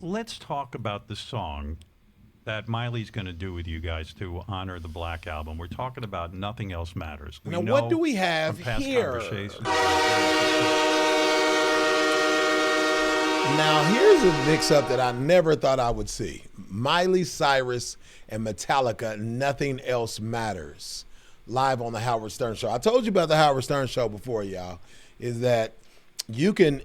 Let's talk about the song that Miley's going to do with you guys to honor the Black Album. We're talking about Nothing Else Matters. We Now, what do know we from have past here? conversations. Now, here's a mix-up that I never thought I would see. Miley Cyrus and Metallica, Nothing Else Matters, live on the Howard Stern Show. I told you about the Howard Stern Show before, y'all, is that you can,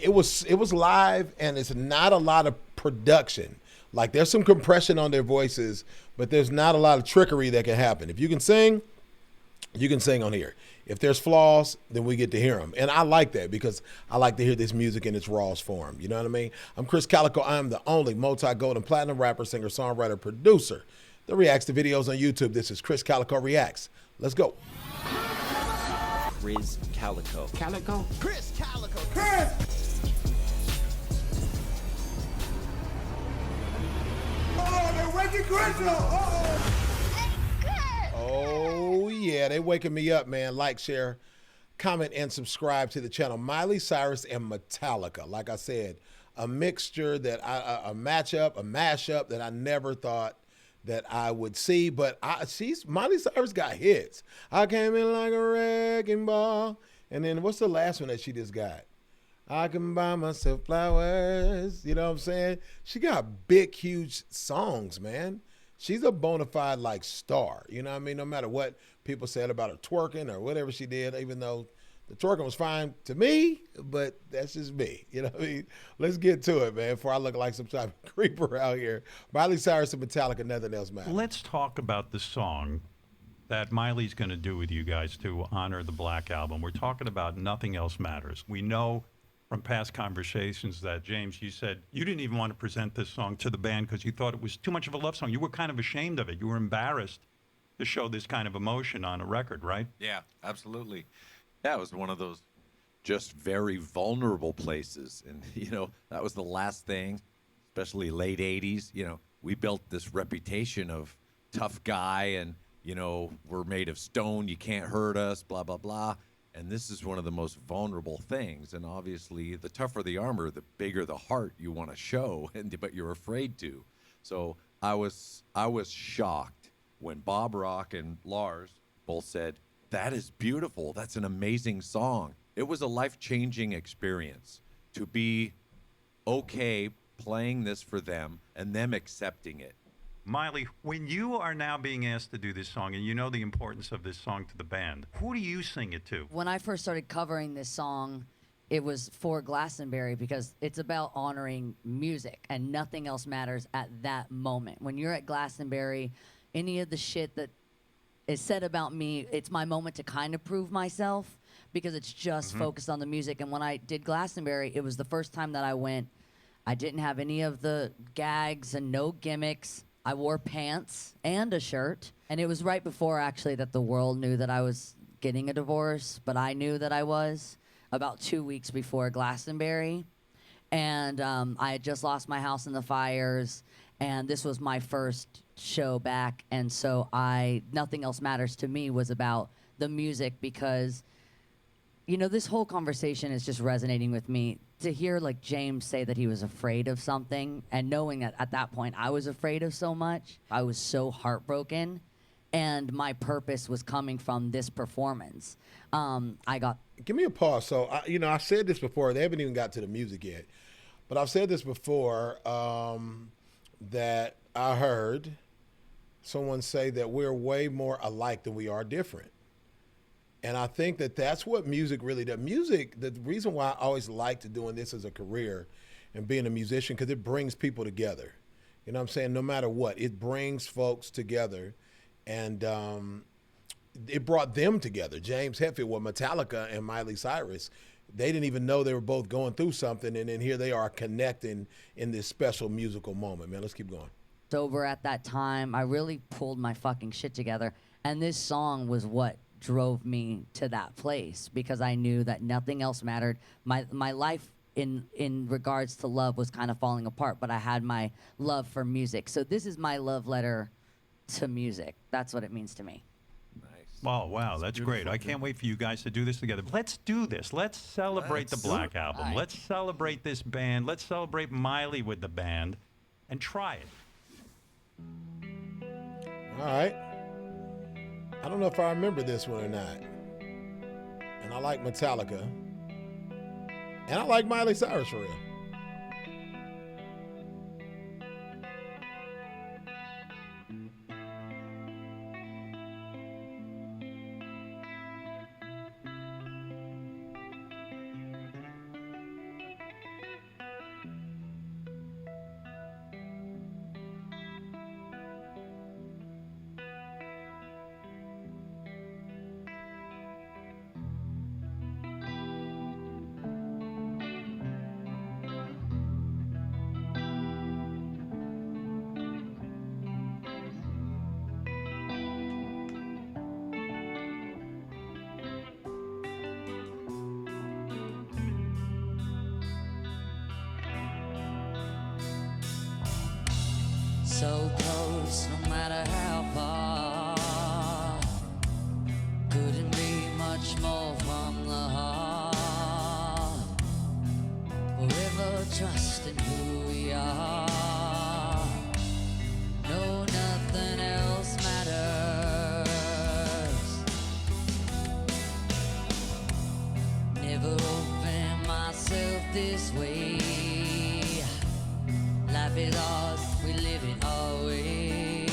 it was live and it's not a lot of production. Like there's some compression on their voices, but there's not a lot of trickery that can happen. If you can sing on here. If there's flaws, then we get to hear them. And I like that because I like to hear this music in its rawest form. You know what I mean? I'm Krizz Kaliko. I'm the only multi-gold and platinum rapper, singer, songwriter, producer that reacts to videos on YouTube. This is Krizz Kaliko Reacts. Let's go. Krizz Kaliko. Kaliko? Krizz Kaliko. Krizz! Oh, they're waking Krizz up! Uh-oh. Oh, yeah, they waking me up, man. Like, share, comment, and subscribe to the channel. Miley Cyrus and Metallica. Like I said, a mixture that a mashup that I never thought that I would see. But Miley Cyrus got hits. I came in like a wrecking ball. And then what's the last one that she just got? I can buy myself flowers. You know what I'm saying? She got big, huge songs, man. She's a bona fide like star. You know what I mean? No matter what people said about her twerking or whatever she did, even though the twerking was fine to me, but that's just me. You know what I mean? Let's get to it, man, before I look like some type of creeper out here. Miley Cyrus and Metallica, Nothing Else Matters. Let's talk about the song that Miley's going to do with you guys to honor the Black Album. We're talking about Nothing Else Matters. We know from past conversations that, James, you said you didn't even want to present this song to the band because you thought it was too much of a love song. You were kind of ashamed of it. You were embarrassed to show this kind of emotion on a record, right? Yeah, absolutely. Yeah, it was one of those just very vulnerable places. And, that was the last thing, especially late 80s. We built this reputation of tough guy and, we're made of stone. You can't hurt us, blah, blah, blah. And this is one of the most vulnerable things. And obviously, the tougher the armor, the bigger the heart you want to show, but you're afraid to. So I was shocked when Bob Rock and Lars both said, "That is beautiful. That's an amazing song." It was a life-changing experience to be okay playing this for them and them accepting it. Miley, when you are now being asked to do this song and you know the importance of this song to the band, who do you sing it to? When I first started covering this song, it was for Glastonbury because it's about honoring music and nothing else matters at that moment. When you're at Glastonbury, any of the shit that is said about me, it's my moment to kind of prove myself because it's just focused on the music. And when I did Glastonbury, it was the first time that I went. I didn't have any of the gags and no gimmicks. I wore pants and a shirt, and it was right before, actually, that the world knew that I was getting a divorce, but I knew that I was about 2 weeks before Glastonbury, and I had just lost my house in the fires, and this was my first show back, and so Nothing Else Matters to me was about the music because, this whole conversation is just resonating with me. To hear like James say that he was afraid of something and knowing that at that point I was afraid of so much, I was so heartbroken and my purpose was coming from this performance. Give me a pause. So, I said this before. They haven't even got to the music yet. But I've said this before that I heard someone say that we're way more alike than we are different. And I think that that's what music really does. Music, the reason why I always liked doing this as a career and being a musician, because it brings people together. You know what I'm saying? No matter what, it brings folks together. And it brought them together. James Hetfield with Metallica and Miley Cyrus. They didn't even know they were both going through something. And then here they are connecting in this special musical moment. Man, let's keep going. Sober at that time, I really pulled my fucking shit together. And this song was what drove me to that place because I knew that nothing else mattered. My life in regards to love was kind of falling apart, but I had my love for music. So this is my love letter to music. That's what it means to me. Nice. Oh, wow, that's great. I can't wait for you guys to do this together. Let's do this. Let's celebrate the Let's do Black it. Album. All right. Let's celebrate this band. Let's celebrate Miley with the band and try it. All right. I don't know if I remember this one or not. And I like Metallica. And I like Miley Cyrus for real. So close, no matter how far. Couldn't be much more from the heart. Forever trusting who we are. No, nothing else matters. Never opened myself this way. Life is ours, we live it our way.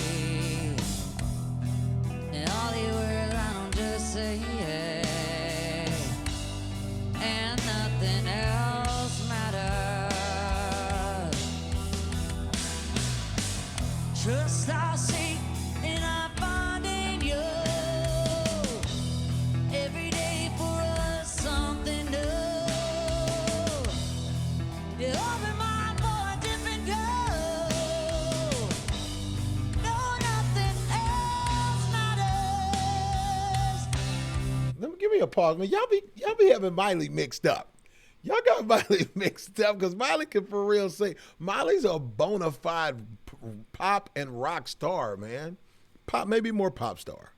And all the words I don't just say yeah. And nothing else matters. Trust our seek and I find in you. Every day for us something new. You open my for a different goal. No, nothing else matters. Let me give me a pause, man. Y'all be having Miley mixed up. Y'all got Miley mixed up because Miley can for real sing. Miley's a bona fide pop and rock star, man. Pop, maybe more pop star.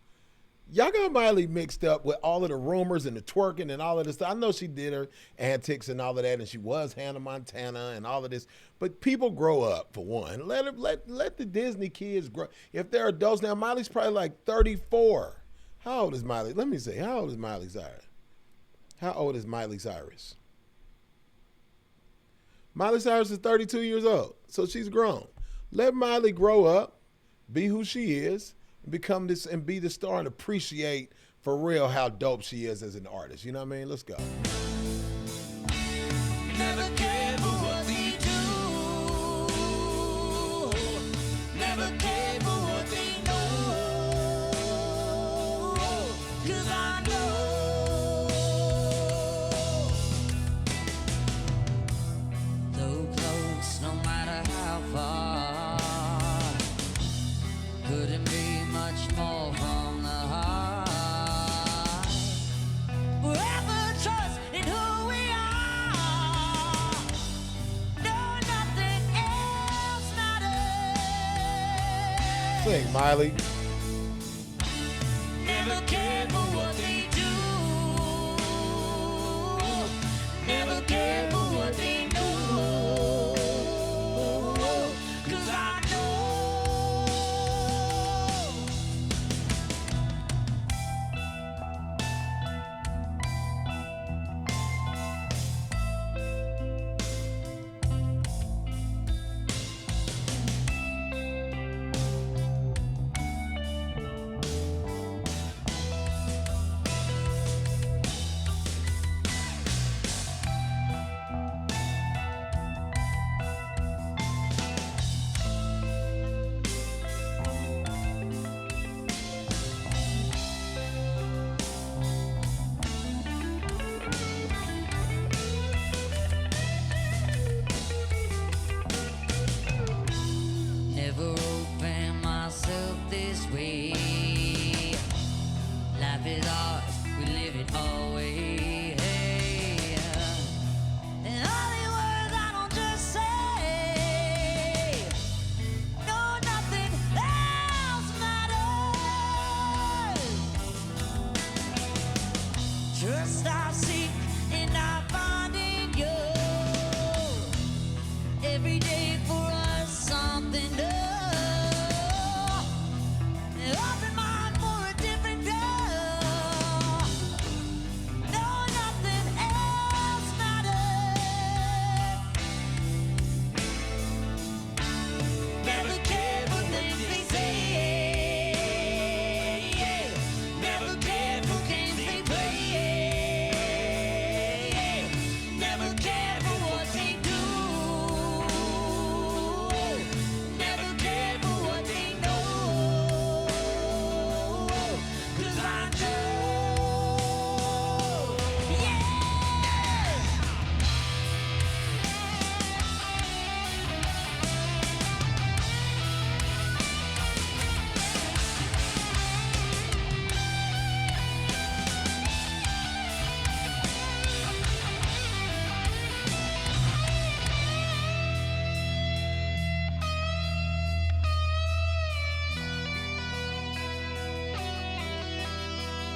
Y'all got Miley mixed up with all of the rumors and the twerking and all of this stuff. I know she did her antics and all of that, and she was Hannah Montana and all of this. But people grow up, for one. Let the Disney kids grow. If they're adults now, Miley's probably like 34. How old is Miley? Let me see. How old is Miley Cyrus? How old is Miley Cyrus? Miley Cyrus is 32 years old, so she's grown. Let Miley grow up, be who she is, and become this and be the star and appreciate for real how dope she is as an artist. You know what I mean? Let's go. Never care for what they do. Never care for what they know. 'Cause I know. Though close, no matter how far. Couldn't be much more from the heart. Forever trust in who we are. No, nothing else matters. Sing, Miley. Never care for what they do. Never care for what they know. 'Cause I know.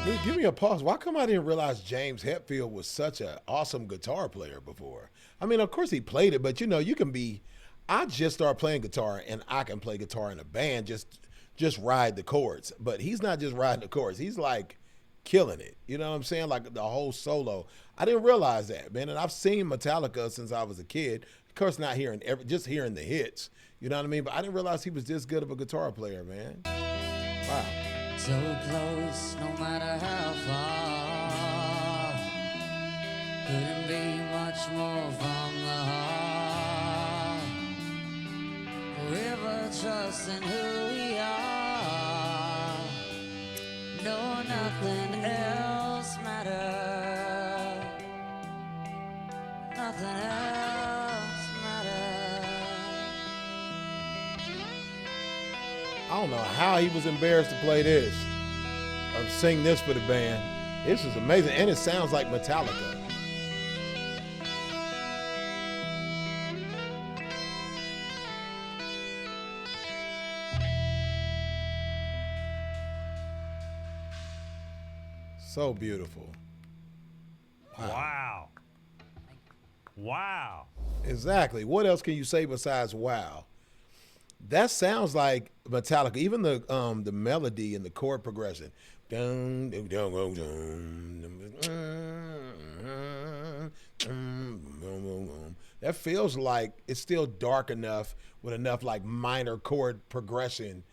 Dude, give me a pause. Why come I didn't realize James Hetfield was such an awesome guitar player before? I mean, of course he played it, but you know, you can be. I just started playing guitar, and I can play guitar in a band. Just ride the chords. But he's not just riding the chords. He's like killing it. You know what I'm saying? Like the whole solo. I didn't realize that, man. And I've seen Metallica since I was a kid. Of course, not hearing just hearing the hits. You know what I mean? But I didn't realize he was this good of a guitar player, man. Wow. So close, no matter how far. Couldn't be much more from the heart. Forever trusting who we are. No, nothing else matters. Nothing else matters. I don't know how he was embarrassed to play this or sing this for the band. This is amazing, and it sounds like Metallica. So beautiful. Wow. Wow. Exactly. What else can you say besides wow? That sounds like Metallica. Even the melody and the chord progression. That feels like it's still dark enough with enough like minor chord progression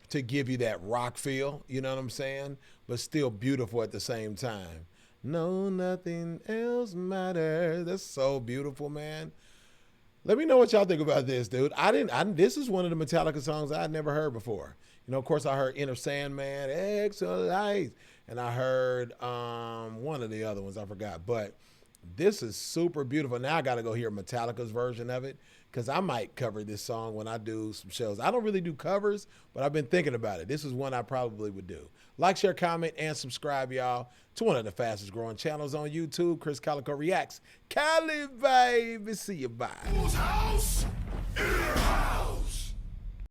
to give you that rock feel. You know what I'm saying? But still beautiful at the same time. No, nothing else matters. That's so beautiful, man. Let me know what y'all think about this, dude. This is one of the Metallica songs I'd never heard before. You know, of course, I heard Inner Sandman, Excellent, and I heard one of the other ones, I forgot. But this is super beautiful. Now I got to go hear Metallica's version of it because I might cover this song when I do some shows. I don't really do covers, but I've been thinking about it. This is one I probably would do. Like, share, comment, and subscribe, y'all, to one of the fastest growing channels on YouTube, Krizz Kaliko Reacts. Cali, baby. See you, bye. Whose house? In your house.